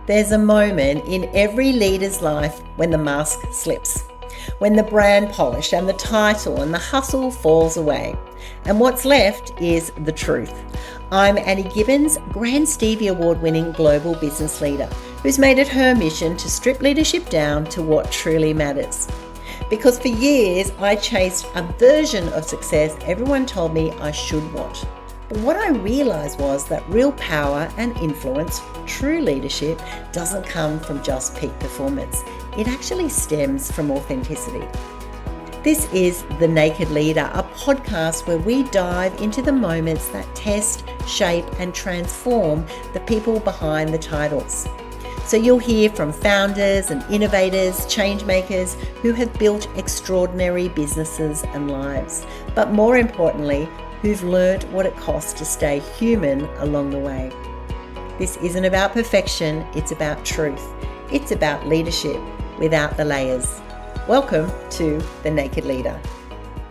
There's a moment in every leader's life when the mask slips, when the brand polish and the title and the hustle falls away. And what's left is the truth. I'm Annie Gibbins, Grand Stevie Award-winning global business leader, who's made it her mission to strip leadership down to what truly matters. Because for years, I chased a version of success everyone told me I should want. But what I realized was that real power and influence, true leadership, doesn't come from just peak performance. It actually stems from authenticity. This is The Naked Leader, a podcast where we dive into the moments that test, shape, and transform the people behind the titles. So you'll hear from founders and innovators, change makers who have built extraordinary businesses and lives. But more importantly, who've learnt what it costs to stay human along the way. This isn't about perfection, it's about truth. It's about leadership without the layers. Welcome to The Naked Leader.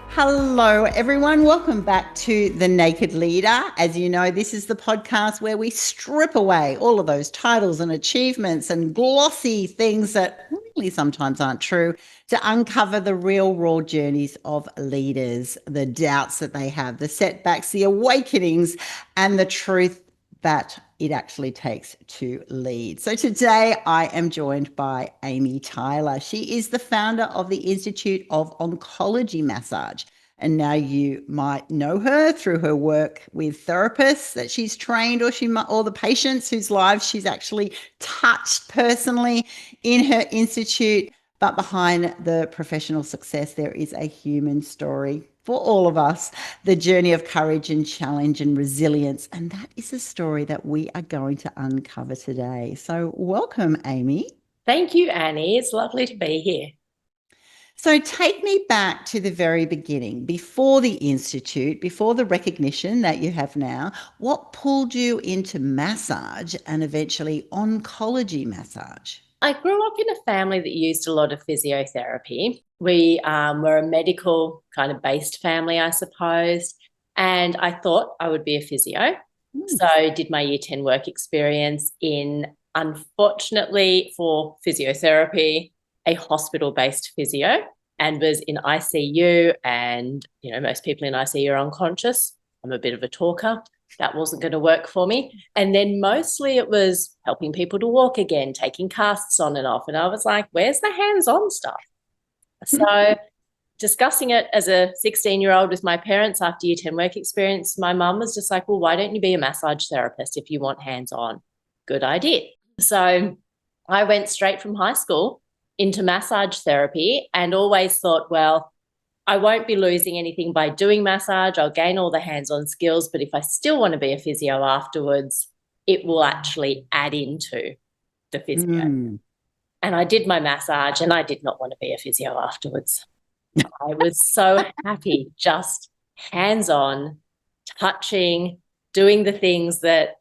Hello, everyone. Welcome back to The Naked Leader. As you know, this is the podcast where we strip away all of those titles and achievements and glossy things that really sometimes aren't true to uncover the real raw journeys of leaders, the doubts that they have, the setbacks, the awakenings, and the truth that it actually takes to lead. So today I am joined by Amy Tyler. She is the founder of the Institute of Oncology Massage. And now you might know her through her work with therapists that she's trained or the patients whose lives she's actually touched personally in her institute. But behind the professional success, there is a human story for all of us, the journey of courage and challenge and resilience. And that is a story that we are going to uncover today. So welcome, Amy. Thank you, Annie. It's lovely to be here. So take me back to the very beginning, before the Institute, before the recognition that you have now. What pulled you into massage and eventually oncology massage? I grew up in a family that used a lot of physiotherapy. We were a medical kind of based family, I suppose, and I thought I would be a physio. So I did my year 10 work experience in, unfortunately for physiotherapy, a hospital-based physio, and was in ICU, and most people in ICU are unconscious. I'm a bit of a talker. That wasn't going to work for me. And then mostly it was helping people to walk again, taking casts on and off. And I was like, where's the hands-on stuff? So discussing it as a 16-year-old with my parents after year 10 work experience, my mum was just like, well, why don't you be a massage therapist if you want hands-on? Good idea. So I went straight from high school into massage therapy and always thought, well, I won't be losing anything by doing massage. I'll gain all the hands-on skills, but if I still want to be a physio afterwards, it will actually add into the physio. And I did my massage and I did not want to be a physio afterwards. I was so happy, just hands-on, touching, doing the things that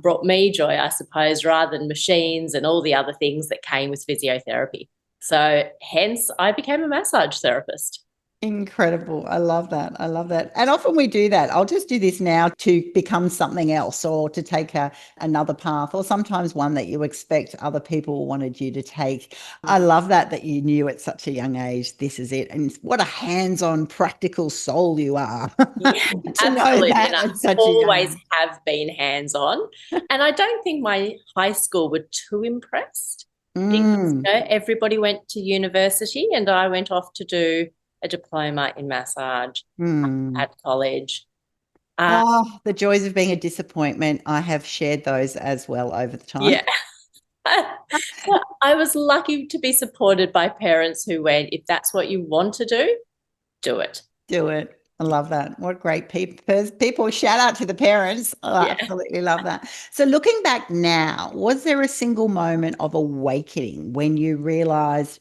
brought me joy, I suppose, rather than machines and all the other things that came with physiotherapy. So hence I became a massage therapist. Incredible. I love that. I love that. And often we do that. I'll just do this now to become something else or to take another path, or sometimes one that you expect other people wanted you to take. I love that you knew at such a young age, this is it. And what a hands-on practical soul you are. Yeah, absolutely. And I always have been hands-on. And I don't think my high school were too impressed. Because, everybody went to university and I went off to do a diploma in massage at college. The joys of being a disappointment. I have shared those as well over the time. Yeah. I was lucky to be supported by parents who went, if that's what you want to do, do it. Do it. I love that. What great people. Shout out to the parents. I absolutely love that. So looking back now, was there a single moment of awakening when you realized,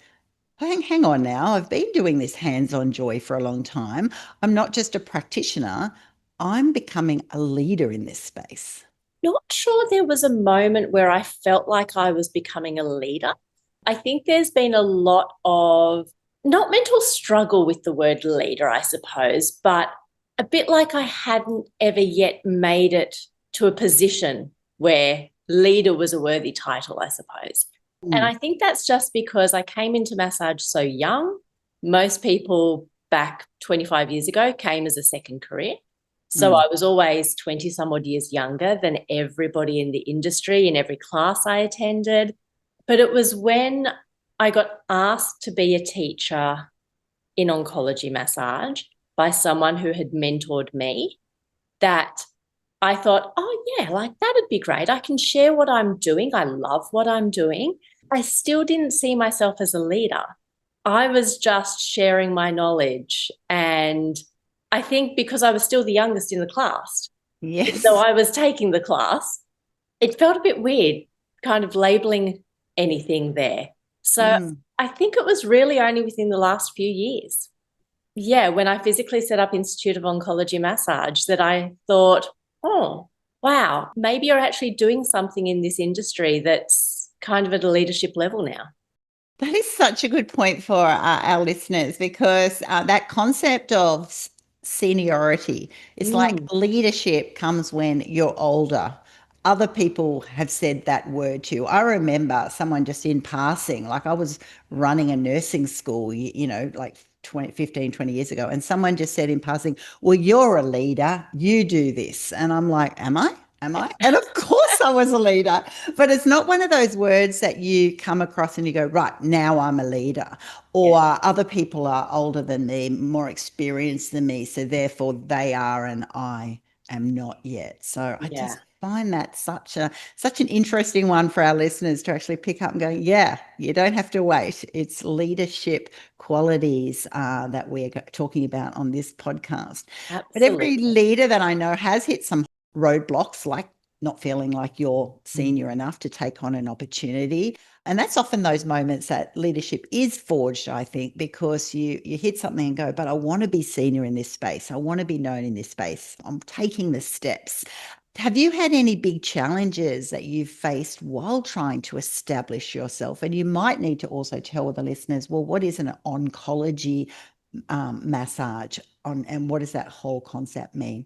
hang on now, I've been doing this hands-on joy for a long time. I'm not just a practitioner, I'm becoming a leader in this space? Not sure there was a moment where I felt like I was becoming a leader. I think there's been a lot of, not mental struggle with the word leader, I suppose, but a bit like I hadn't ever yet made it to a position where leader was a worthy title, I suppose. And I think that's just because I came into massage so young. Most people back 25 years ago came as a second career. So I was always 20 some odd years younger than everybody in the industry in every class I attended. But it was when I got asked to be a teacher in oncology massage by someone who had mentored me that I thought, oh, yeah, like that'd be great. I can share what I'm doing. I love what I'm doing. I still didn't see myself as a leader. I was just sharing my knowledge. And I think because I was still the youngest in the class, Yes. so I was taking the class, it felt a bit weird kind of labeling anything there. So I think it was really only within the last few years. Yeah, when I physically set up Institute of Oncology Massage that I thought, oh, wow, maybe you're actually doing something in this industry that's kind of at a leadership level now. That is such a good point for our listeners, because that concept of seniority, it's like leadership comes when you're older. Other people have said that word to you. I remember someone just in passing, like I was running a nursing school, like 15, 20 years ago, and someone just said in passing, well, you're a leader, you do this. And I'm like, am I? Am I? And of course I was a leader, but it's not one of those words that you come across and you go, right, now I'm a leader. Or other people are older than me, more experienced than me, so therefore they are and I am not yet. So I just find that such an interesting one for our listeners to actually pick up and go, yeah, you don't have to wait. It's leadership qualities that we're talking about on this podcast. Absolutely. But every leader that I know has hit some roadblocks, like not feeling like you're senior enough to take on an opportunity. And that's often those moments that leadership is forged, I think, because you hit something and go, but I want to be senior in this space. I want to be known in this space. I'm taking the steps. Have you had any big challenges that you've faced while trying to establish yourself? And you might need to also tell the listeners, well, what is an oncology massage and what does that whole concept mean?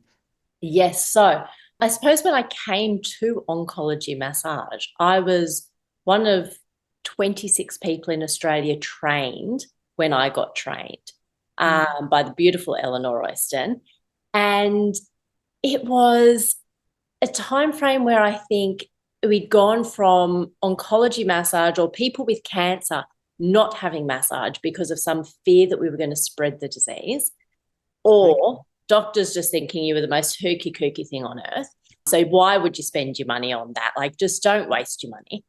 Yes. So I suppose when I came to oncology massage, I was one of 26 people in Australia trained when I got trained by the beautiful Eleanor Royston. And it was a time frame where I think we'd gone from oncology massage or people with cancer not having massage because of some fear that we were going to spread the disease, or doctors just thinking you were the most hooky kooky thing on earth. So why would you spend your money on that? Like, just don't waste your money.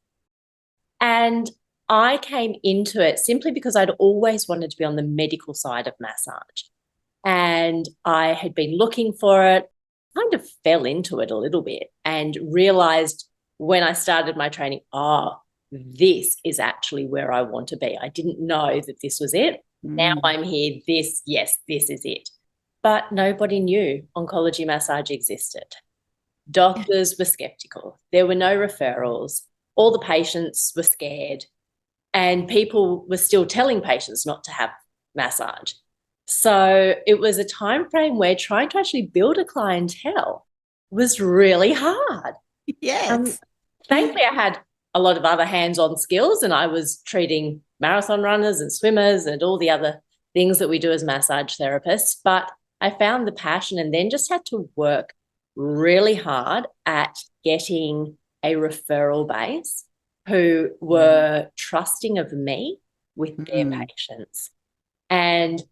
And I came into it simply because I'd always wanted to be on the medical side of massage. And I had been looking for it, kind of fell into it a little bit and realized when I started my training, this is actually where I want to be. I didn't know that this was it. Now I'm here. This is it. But nobody knew oncology massage existed. Doctors were skeptical. There were no referrals. All the patients were scared. And people were still telling patients not to have massage. So it was a time frame where trying to actually build a clientele was really hard. Yes. Thankfully, I had a lot of other hands-on skills, and I was treating marathon runners and swimmers and all the other things that we do as massage therapists. But I found the passion and then just had to work really hard at getting a referral base who were trusting of me with their patients. And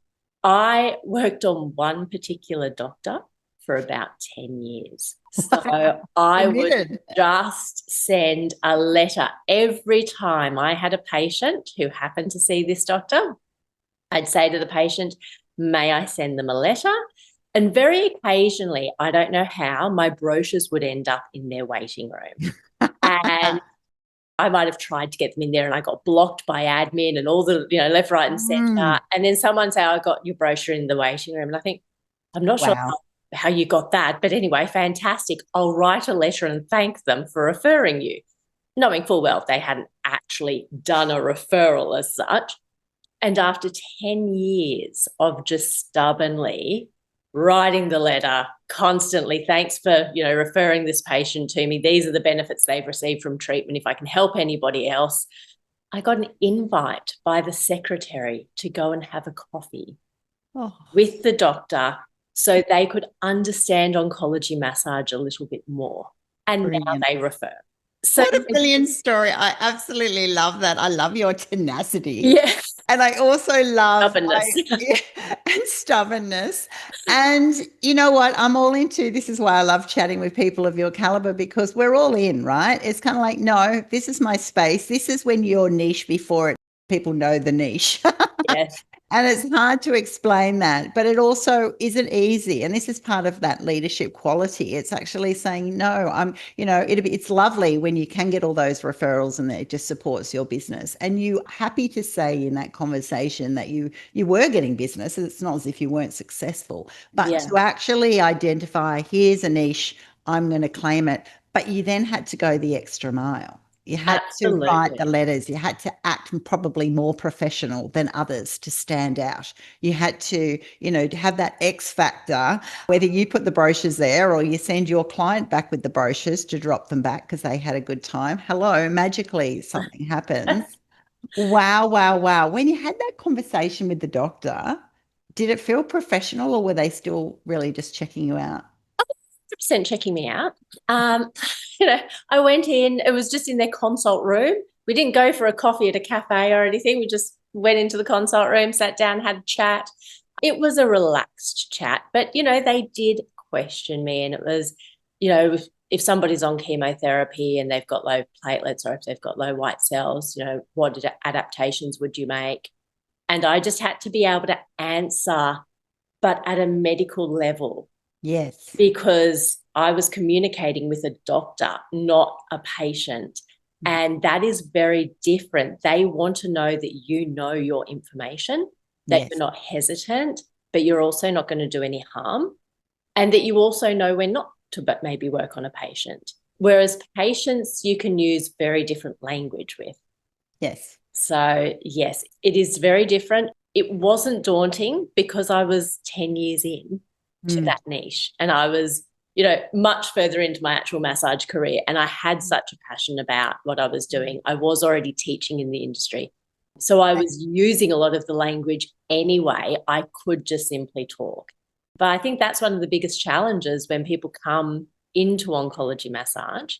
I worked on one particular doctor for about 10 years. So I would just send a letter every time I had a patient who happened to see this doctor. I'd say to the patient, may I send them a letter? And very occasionally, I don't know how, my brochures would end up in their waiting room. And I might have tried to get them in there and I got blocked by admin and all the, left, right and centre. And then someone say, I got your brochure in the waiting room. And I think, I'm not sure how you got that. But anyway, fantastic. I'll write a letter and thank them for referring you, knowing full well they hadn't actually done a referral as such. And after 10 years of just stubbornly writing the letter, constantly, thanks for, referring this patient to me. These are the benefits they've received from treatment. If I can help anybody else. I got an invite by the secretary to go and have a coffee with the doctor so they could understand oncology massage a little bit more. And Brilliant. now they refer. So, what a brilliant story. I absolutely love that. I love your tenacity. yeah. And I also love Stubbornness. and stubbornness. And you know what? I'm all into this is why I love chatting with people of your caliber, because we're all in, right? It's kind of like, no, this is my space. This is when you're niche before people know the niche. Yes. And it's hard to explain that, but it also isn't easy. And this is part of that leadership quality. It's actually saying, no, it's lovely when you can get all those referrals and it just supports your business. And you happy to say in that conversation that you were getting business. It's not as if you weren't successful, but to actually identify, here's a niche, I'm going to claim it. But you then had to go the extra mile. You had to write the letters. You had to act probably more professional than others to stand out. You had to, have that X factor, whether you put the brochures there or you send your client back with the brochures to drop them back because they had a good time. Hello, magically something happens. Wow, wow, wow. When you had that conversation with the doctor, did it feel professional or were they still really just checking you out? 100% checking me out. I went in, it was just in their consult room. We didn't go for a coffee at a cafe or anything. We just went into the consult room, sat down, had a chat. It was a relaxed chat, but, they did question me. And it was, if somebody's on chemotherapy and they've got low platelets or if they've got low white cells, what adaptations would you make? And I just had to be able to answer, but at a medical level. Yes. Because I was communicating with a doctor, not a patient. And that is very different. They want to know that you know your information, that you're not hesitant, but you're also not going to do any harm, and that you also know when not to but maybe work on a patient. Whereas patients, you can use very different language with. Yes. So, yes, it is very different. It wasn't daunting because I was 10 years in to that niche. And I was, much further into my actual massage career. And I had such a passion about what I was doing. I was already teaching in the industry. So I was using a lot of the language anyway. I could just simply talk. But I think that's one of the biggest challenges when people come into oncology massage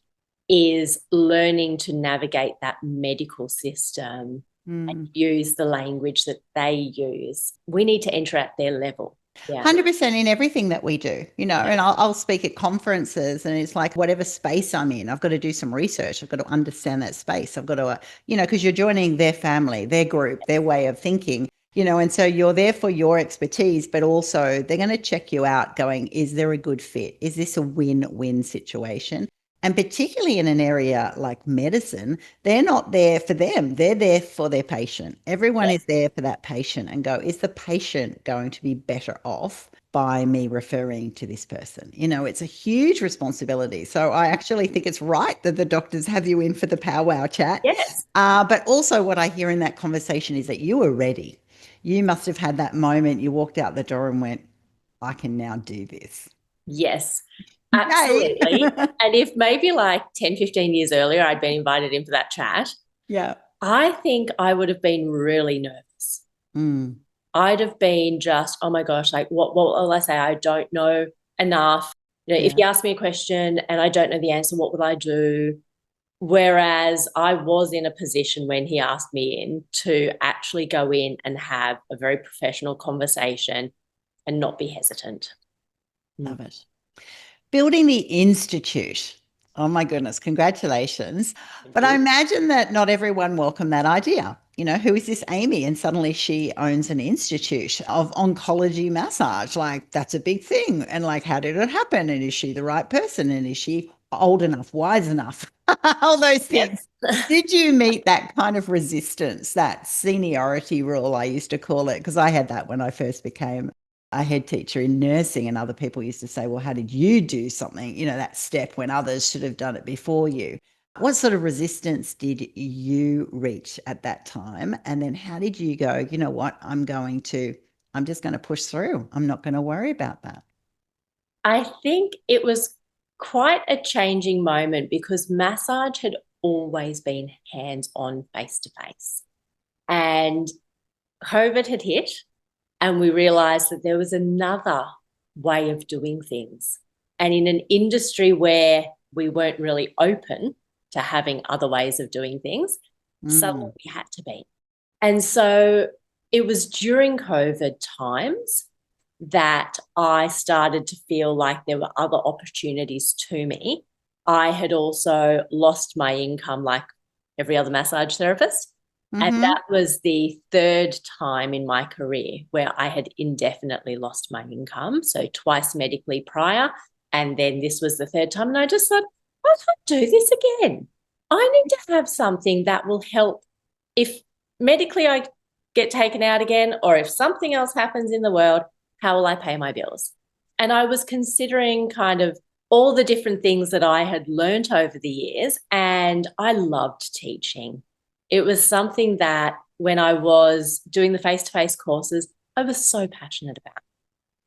is learning to navigate that medical system and use the language that they use. We need to enter at their level. 100% in everything that we do, and I'll speak at conferences and it's like whatever space I'm in, I've got to do some research. I've got to understand that space. I've got to, because you're joining their family, their group, their way of thinking, and so you're there for your expertise, but also they're going to check you out going, is there a good fit? Is this a win-win situation? And particularly in an area like medicine, they're not there for them. They're there for their patient. Everyone is there for that patient and go, is the patient going to be better off by me referring to this person? It's a huge responsibility. So I actually think it's right that the doctors have you in for the powwow chat. Yes. But also what I hear in that conversation is that you were ready. You must have had that moment. You walked out the door and went, I can now do this. Yes. Absolutely. And if maybe like 10, 15 years earlier, I'd been invited in for that chat, I think I would have been really nervous. I'd have been just, oh my gosh, like what will I say? I don't know enough. If you ask me a question and I don't know the answer, what will I do? Whereas I was in a position when he asked me in to actually go in and have a very professional conversation and not be hesitant. Love it. Building the institute. Oh my goodness, congratulations. But I imagine that not everyone welcomed that idea. Who is this Amy? And suddenly she owns an institute of oncology massage. Like, that's a big thing. And like, how did it happen? And is she the right person? And is she old enough, wise enough? All those things. Yes. Did you meet that kind of resistance, that seniority rule, I used to call it, because I had that when I first became a head teacher in nursing, and other people used to say, well, how did you do something, that step when others should have done it before you? What sort of resistance did you reach at that time? And then how did you go, you know what, I'm just going to push through. I'm not going to worry about that. I think it was quite a changing moment because massage had always been hands-on, face-to-face. And COVID had hit, and we realized that there was another way of doing things. And in an industry where we weren't really open to having other ways of doing things, suddenly we had to be. And so it was during COVID times that I started to feel like there were other opportunities to me. I had also lost my income like every other massage therapist. And that was the third time in my career where I had indefinitely lost my income. So twice medically prior. And then this was the third time. And I just thought, I can't do this again. I need to have something that will help if medically I get taken out again, or if something else happens in the world, how will I pay my bills? And I was considering kind of all the different things that I had learned over the years, and I loved teaching. It was something that when I was doing the face-to-face courses, I was so passionate about.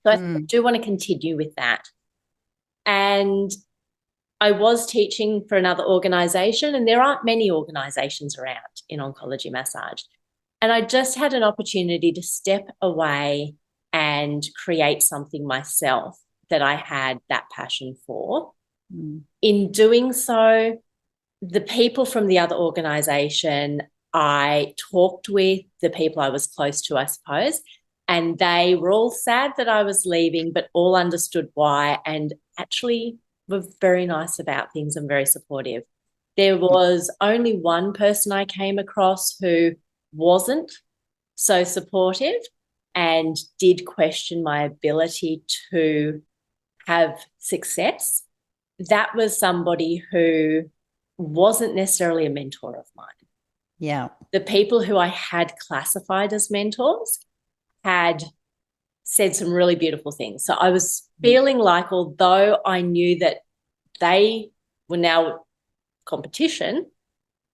So I do want to continue with that. And I was teaching for another organisation, and there aren't many organisations around in oncology massage. And I just had an opportunity to step away and create something myself that I had that passion for. In doing so, the people from the other organisation I talked with, the people I was close to, I suppose, and they were all sad that I was leaving, but all understood why and actually were very nice about things and very supportive. There was only one person I came across who wasn't so supportive and did question my ability to have success. That was somebody who wasn't necessarily a mentor of mine. Yeah. The people who I had classified as mentors had said some really beautiful things. So I was feeling like, although I knew that they were now competition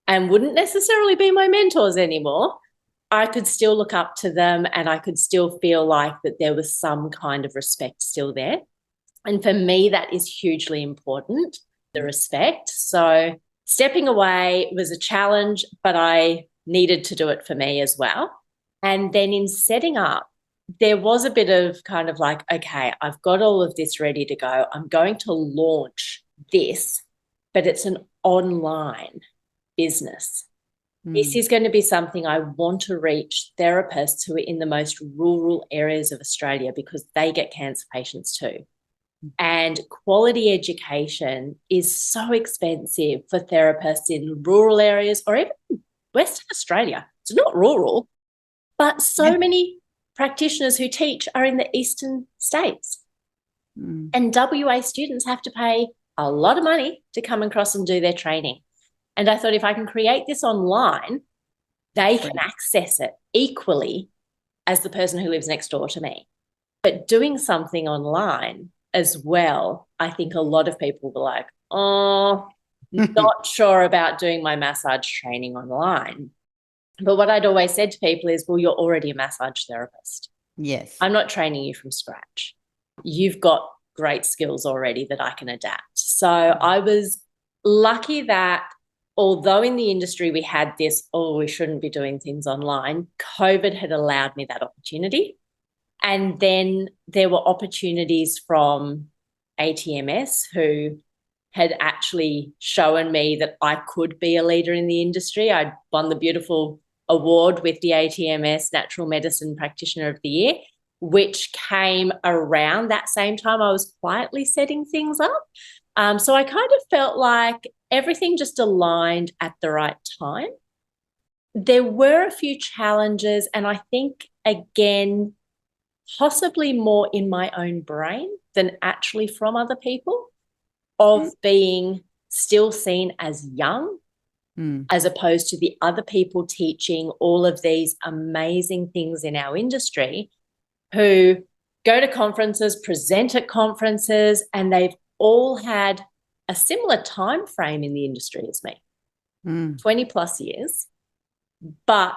and wouldn't necessarily be my mentors anymore, I could still look up to them and I could still feel like that there was some kind of respect still there. And for me, that is hugely important, the respect. So stepping away was a challenge, but I needed to do it for me as well. And then in setting up, there was a bit of kind of like, okay, I've got all of this ready to go. I'm going to launch this, but it's an online business. This is going to be something I want to reach therapists who are in the most rural areas of Australia because they get cancer patients too. And quality education is so expensive for therapists in rural areas or even Western Australia. It's not rural, but so many practitioners who teach are in the eastern states. And WA students have to pay a lot of money to come across and do their training. And I thought if I can create this online, they can access it equally as the person who lives next door to me. But doing something online as well, I think a lot of people were like, oh, not sure about doing my massage training online. But what I'd always said to people is, well, you're already a massage therapist. Yes. I'm not training you from scratch. You've got great skills already that I can adapt. So I was lucky that although in the industry we had this, oh, we shouldn't be doing things online, COVID had allowed me that opportunity. And then there were opportunities from ATMS who had actually shown me that I could be a leader in the industry. I'd won the beautiful award with the ATMS Natural Medicine Practitioner of the Year, which came around that same time I was quietly setting things up. So I kind of felt like everything just aligned at the right time. There were a few challenges, and I think, again, possibly more in my own brain than actually from other people, of being still seen as young as opposed to the other people teaching all of these amazing things in our industry who go to conferences, present at conferences, and they've all had a similar time frame in the industry as me, 20 plus years, but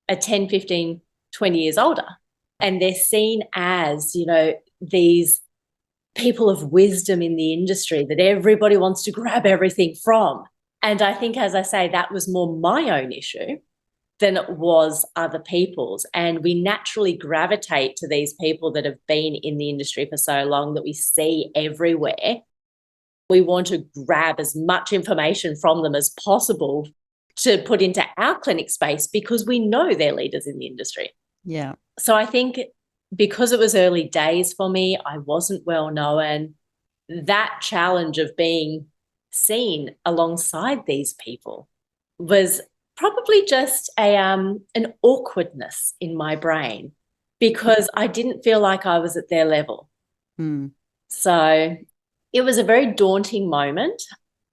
are 10, 15, 20 years older. And they're seen as, you know, these people of wisdom in the industry that everybody wants to grab everything from. And I think, as I say, that was more my own issue than it was other people's. And we naturally gravitate to these people that have been in the industry for so long that we see everywhere. We want to grab as much information from them as possible to put into our clinic space because we know they're leaders in the industry. Yeah. So I think because it was early days for me, I wasn't well known, that challenge of being seen alongside these people was probably just an awkwardness in my brain because I didn't feel like I was at their level. So it was a very daunting moment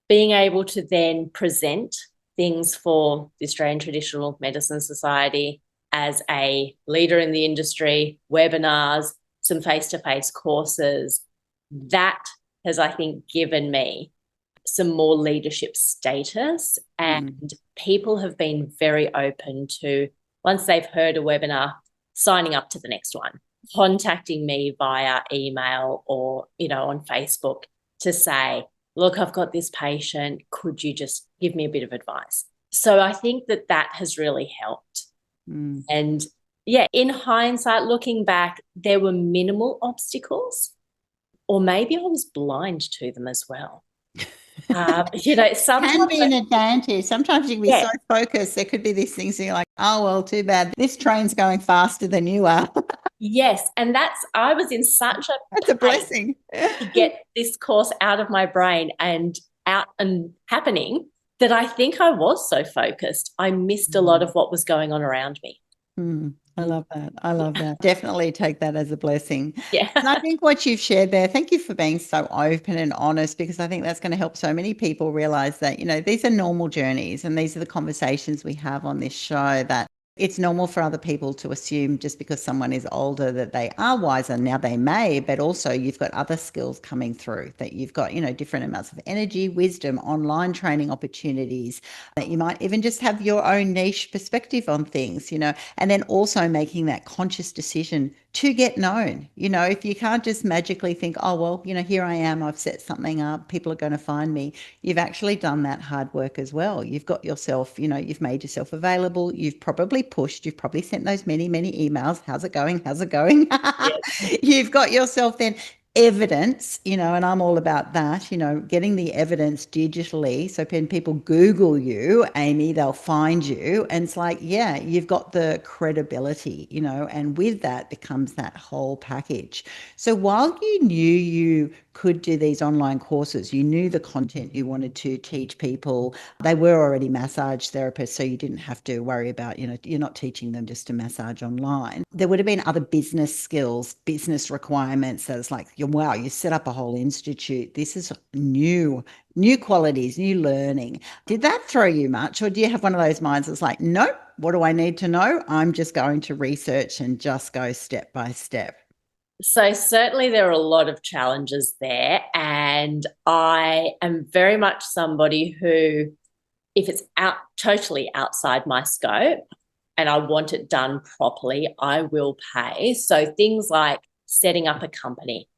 being able to then present things for the Australian Traditional Medicine Society as a leader in the industry, webinars, some face-to-face courses. That has, I think, given me some more leadership status, and people have been very open to, once they've heard a webinar, signing up to the next one, contacting me via email or, on Facebook to say, look, I've got this patient, could you just give me a bit of advice? So I think that has really helped. And yeah, in hindsight, looking back, there were minimal obstacles, or maybe I was blind to them as well. Sometimes can be an advantage. Sometimes you can be so focused. There could be these things and you're like, oh, well, too bad. This train's going faster than you are. Yes. And I was in such that's a blessing to get this course out of my brain and out and happening that I think I was so focused. I missed a lot of what was going on around me. I love that. I love that. Definitely take that as a blessing. Yeah. And I think what you've shared there, thank you for being so open and honest, because I think that's going to help so many people realize that, these are normal journeys and these are the conversations we have on this show, that it's normal for other people to assume just because someone is older that they are wiser. Now they may, but also you've got other skills coming through, that you've got, different amounts of energy, wisdom, online training opportunities, that you might even just have your own niche perspective on things, and then also making that conscious decision to get known. If you can't just magically think, oh, well, here I am, I've set something up, people are going to find me. You've actually done that hard work as well. You've got yourself, you've made yourself available. You've probably pushed, you've probably sent those many, many emails. How's it going? How's it going? Yes. You've got yourself then evidence, and I'm all about that, getting the evidence digitally. So when people Google you, Amy, they'll find you. And it's like, yeah, you've got the credibility, and with that becomes that whole package. So while you knew you could do these online courses, you knew the content you wanted to teach people, they were already massage therapists, so you didn't have to worry about, you're not teaching them just to massage online. There would have been other business skills, business requirements that it's like, wow, you set up a whole institute. This is new qualities, new learning. Did that throw you much, or do you have one of those minds that's like, nope, what do I need to know? I'm just going to research and just go step by step? So certainly there are a lot of challenges there, and I am very much somebody who, if it's totally outside my scope and I want it done properly, I will pay. So things like setting up a company.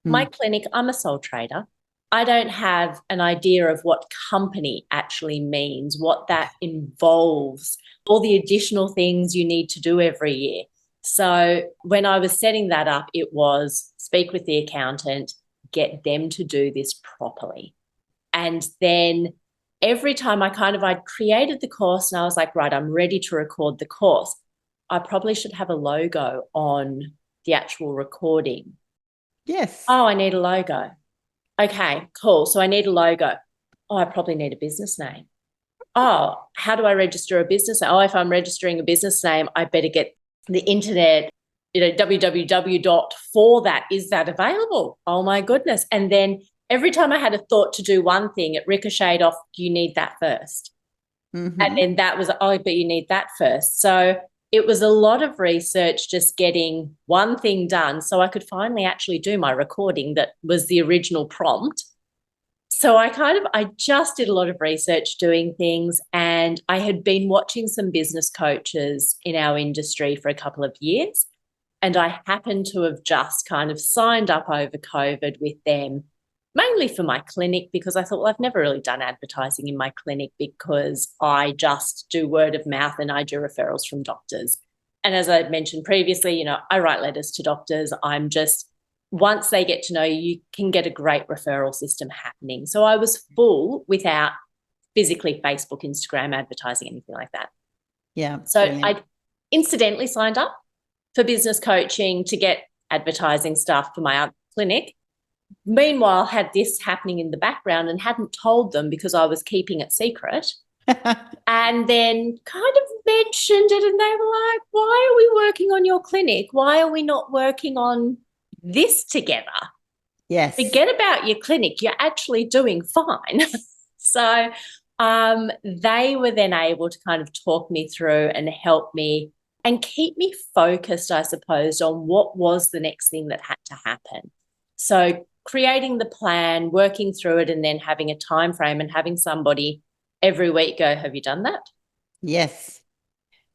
My clinic, I'm a sole trader. I don't have an idea of what company actually means, what that involves, all the additional things you need to do every year. So when I was setting that up, it was speak with the accountant, get them to do this properly. And then every time I'd created the course and I was like, right, I'm ready to record the course. I probably should have a logo on the actual recording. Yes. Oh, I need a logo. Okay, cool. So I need a logo. Oh, I probably need a business name. Oh, how do I register a business name? Oh, if I'm registering a business name, I better get the internet, www. that. Is that available? Oh my goodness. And then every time I had a thought to do one thing, it ricocheted off, you need that first. And then that was, oh, but you need that first. So it was a lot of research, just getting one thing done so I could finally actually do my recording that was the original prompt. So I just did a lot of research doing things, and I had been watching some business coaches in our industry for a couple of years. And I happened to have just kind of signed up over COVID with them, mainly for my clinic, because I thought, well, I've never really done advertising in my clinic because I just do word of mouth and I do referrals from doctors. And as I mentioned previously, you know, I write letters to doctors. I'm just, once they get to know you, you can get a great referral system happening. So I was full without physically Facebook, Instagram advertising, anything like that. Yeah. So Brilliant. I incidentally signed up for business coaching to get advertising stuff for my clinic. Meanwhile, had this happening in the background and hadn't told them because I was keeping it secret. And then kind of mentioned it, and they were like, why are we working on your clinic? Why are we not working on this together? Yes. Forget about your clinic. You're actually doing fine. So they were then able to kind of talk me through and help me and keep me focused, I suppose, on what was the next thing that had to happen. So creating the plan, working through it, and then having a time frame and having somebody every week go, have you done that? Yes.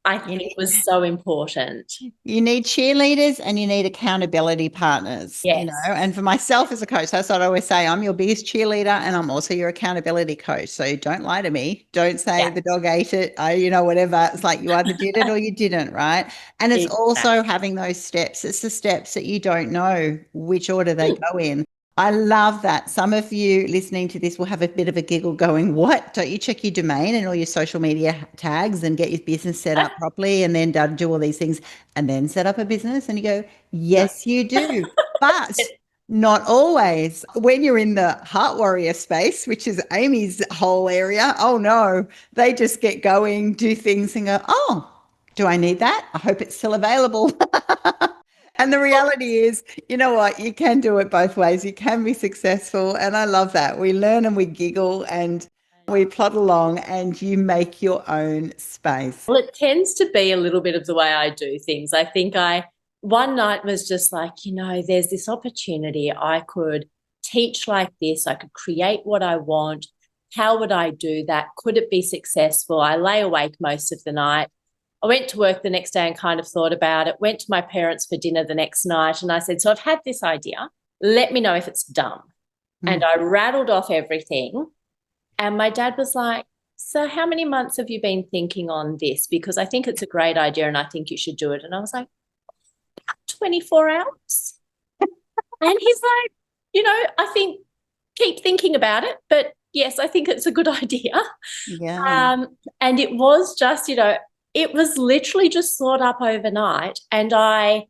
I think was so important. You need cheerleaders and you need accountability partners, Yes. you know, and for myself as a coach, that's what I always say. I'm your biggest cheerleader and I'm also your accountability coach. So don't lie to me. Don't say the dog ate it. You know, whatever. It's like you either did it or you didn't, right? And it's also having those steps. It's the steps that you don't know which order they go in. I love that. Some of you listening to this will have a bit of a giggle going, what? Don't you check your domain and all your social media tags and get your business set up properly and then do all these things and then set up a business? And you go, yes, you do. But not always. When you're in the heart warrior space, which is Amy's whole area, oh no, they just get going, do things and go, oh, do I need that? I hope it's still available. And the reality is, you know what? You can do it both ways. You can be successful. And I love that. We learn and we giggle and we plod along and you make your own space. Well, it tends to be a little bit of the way I do things. I think one night was just like, you know, there's this opportunity. I could teach like this. I could create what I want. How would I do that? Could it be successful? I lay awake most of the night. I went to work the next day and kind of thought about it, went to my parents for dinner the next night, and I said, so I've had this idea. Let me know if it's dumb. And I rattled off everything. And my dad was like, so how many months have you been thinking on this? Because I think it's a great idea and I think you should do it. And I was like, 24 hours. And he's like, you know, I think keep thinking about it. But yes, I think it's a good idea. Yeah. And it was just, you know, it was literally just thought up overnight. And I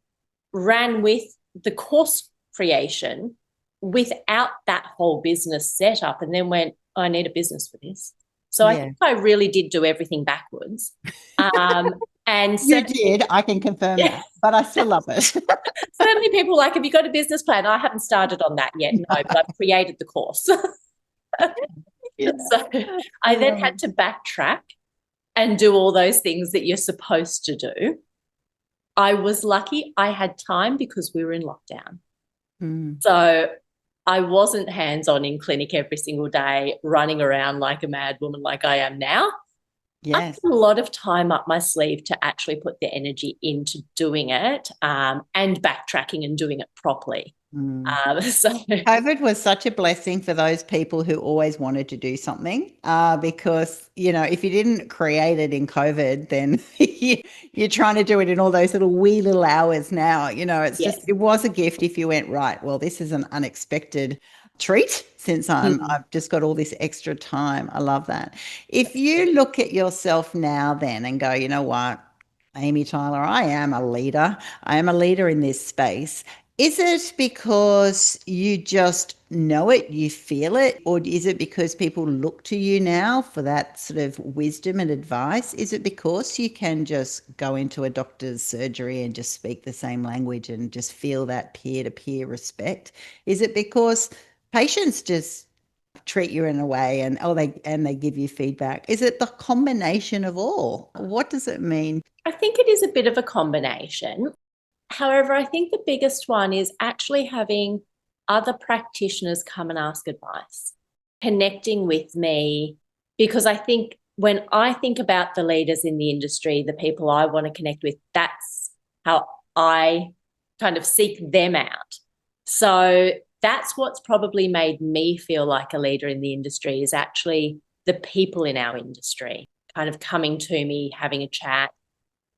ran with the course creation without that whole business setup and then went, oh, I need a business for this. So I think I really did do everything backwards. And you did, I can confirm that, but I still love it. So many people are like, have you got a business plan? I haven't started on that yet, no, but I've created the course. So I then had to backtrack and do all those things that you're supposed to do. I was lucky I had time because we were in lockdown. So I wasn't hands-on in clinic every single day, running around like a mad woman like I am now. I had a lot of time up my sleeve to actually put the energy into doing it and backtracking and doing it properly. So COVID was such a blessing for those people who always wanted to do something because, you know, if you didn't create it in COVID, then you're trying to do it in all those wee little hours now. You know, it's just, it was a gift if you went, right, well, this is an unexpected treat since I've just got all this extra time. I love that. If you look at yourself now then and go, you know what, Amy Tyler, I am a leader. I am a leader in this space. Is it because you just know it, you feel it, or is it because people look to you now for that sort of wisdom and advice? Is it because you can just go into a doctor's surgery and just speak the same language and just feel that peer-to-peer respect? Is it because patients just treat you in a way and they give you feedback? Is it the combination of all? What does it mean? I think it is a bit of a combination. However, I think the biggest one is actually having other practitioners come and ask advice, connecting with me, because I think when I think about the leaders in the industry, the people I want to connect with, that's how I kind of seek them out. So that's what's probably made me feel like a leader in the industry, is actually the people in our industry kind of coming to me, having a chat,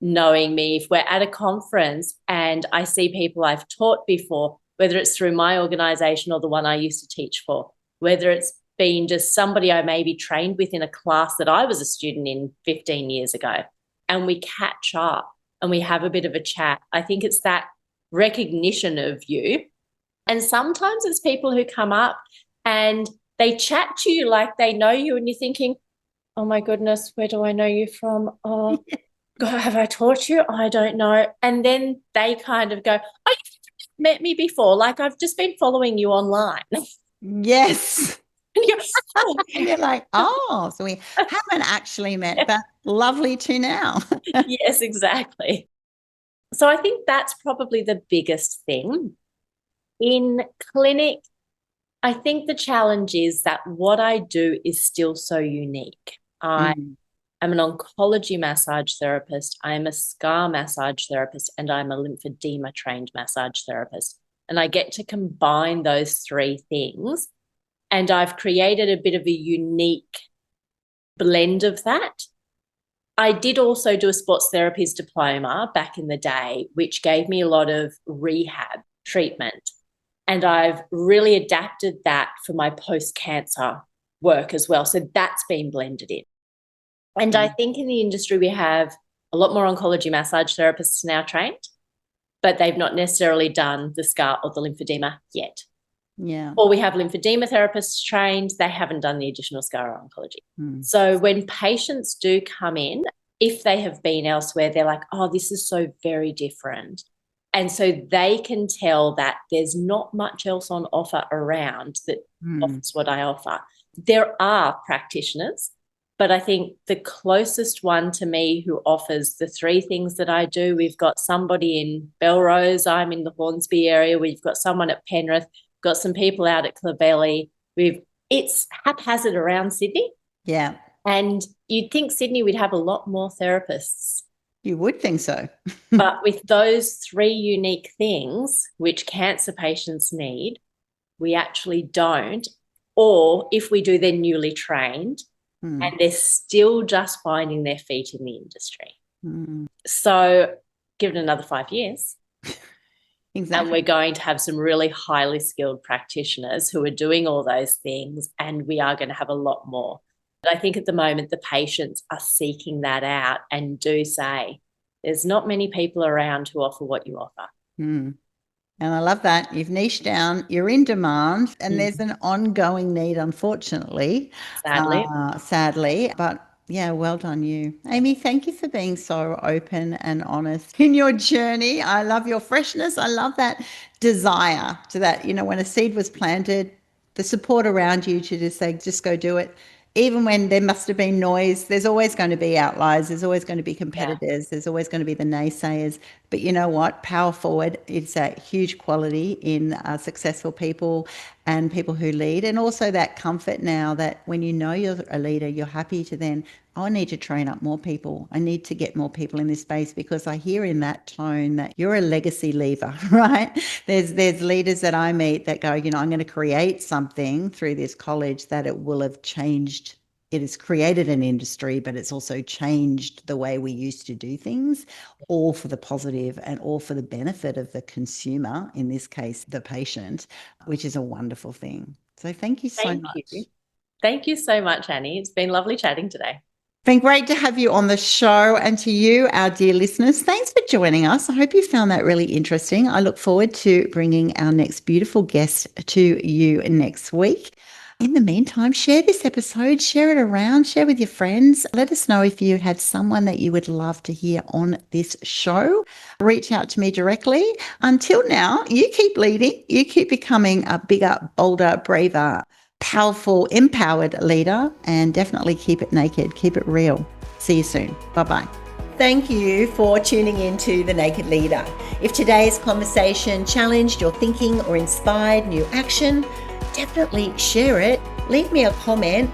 knowing me. If we're at a conference and I see people I've taught before, whether it's through my organization or the one I used to teach for, whether it's been just somebody I maybe trained with in a class that I was a student in 15 years ago, and we catch up and we have a bit of a chat. I think it's that recognition of you. And sometimes it's people who come up and they chat to you like they know you, and you're thinking, oh my goodness, where do I know you from? Oh, God, have I taught you? I don't know. And then they kind of go, oh, you've met me before. Like, I've just been following you online. Yes. And you're like, oh, so we haven't actually met, but lovely to now. Yes, exactly. So I think that's probably the biggest thing. In clinic, I think the challenge is that what I do is still so unique. I am an oncology massage therapist, I'm a scar massage therapist, and I'm a lymphedema trained massage therapist. And I get to combine those three things. And I've created a bit of a unique blend of that. I did also do a sports therapies diploma back in the day, which gave me a lot of rehab treatment. And I've really adapted that for my post-cancer work as well. So that's been blended in. And I think in the industry, we have a lot more oncology massage therapists now trained, but they've not necessarily done the scar or the lymphedema yet. Yeah. Or we have lymphedema therapists trained, they haven't done the additional scar or oncology. So when patients do come in, if they have been elsewhere, they're like, oh, this is so very different. And so they can tell that there's not much else on offer around that offers what I offer. There are practitioners, but I think the closest one to me who offers the three things that I do, we've got somebody in Belrose, I'm in the Hornsby area, we've got someone at Penrith, got some people out at Clovelly. It's haphazard around Sydney. Yeah. And you'd think Sydney would have a lot more therapists. You would think so. But with those three unique things, which cancer patients need, we actually don't. Or if we do, they're newly trained and they're still just finding their feet in the industry. So give it another 5 years. Exactly. And we're going to have some really highly skilled practitioners who are doing all those things, and we are going to have a lot more. But I think at the moment the patients are seeking that out and do say there's not many people around who offer what you offer. And I love that. You've niched down, you're in demand, and there's an ongoing need, unfortunately. Sadly. But yeah, well done you. Amy, thank you for being so open and honest in your journey. I love your freshness. I love that desire to that, when a seed was planted, the support around you to just say, just go do it. Even when there must have been noise, there's always going to be outliers. There's always going to be competitors. There's always going to be the naysayers. But you know what? Power forward is a huge quality in successful people and people who lead. And also that comfort now that when you know you're a leader, you're happy to then, I need to train up more people. I need to get more people in this space, because I hear in that tone that you're a legacy leaver, right? There's leaders that I meet that go, I'm going to create something through this college that it will have changed. It has created an industry, but it's also changed the way we used to do things, all for the positive and all for the benefit of the consumer, in this case, the patient, which is a wonderful thing. So thank you so much. Thank you so much, Annie. It's been lovely chatting today. Been great to have you on the show, and to you, our dear listeners, thanks for joining us. I hope you found that really interesting. I look forward to bringing our next beautiful guest to you next week. In the meantime, share this episode, share it around, share with your friends. Let us know if you have someone that you would love to hear on this show. Reach out to me directly. Until now, you keep leading, you keep becoming a bigger, bolder, braver, powerful, empowered leader, and definitely keep it naked, keep it real. See you soon. Bye-bye. Thank you for tuning in to The Naked Leader. If today's conversation challenged your thinking or inspired new action, definitely share it. Leave me a comment.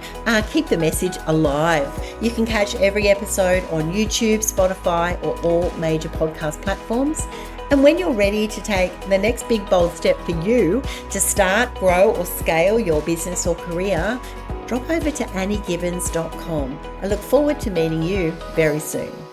Keep the message alive. You can catch every episode on YouTube, Spotify, or all major podcast platforms. And when you're ready to take the next big bold step for you to start, grow, or scale your business or career, drop over to anniegibbins.com. I look forward to meeting you very soon.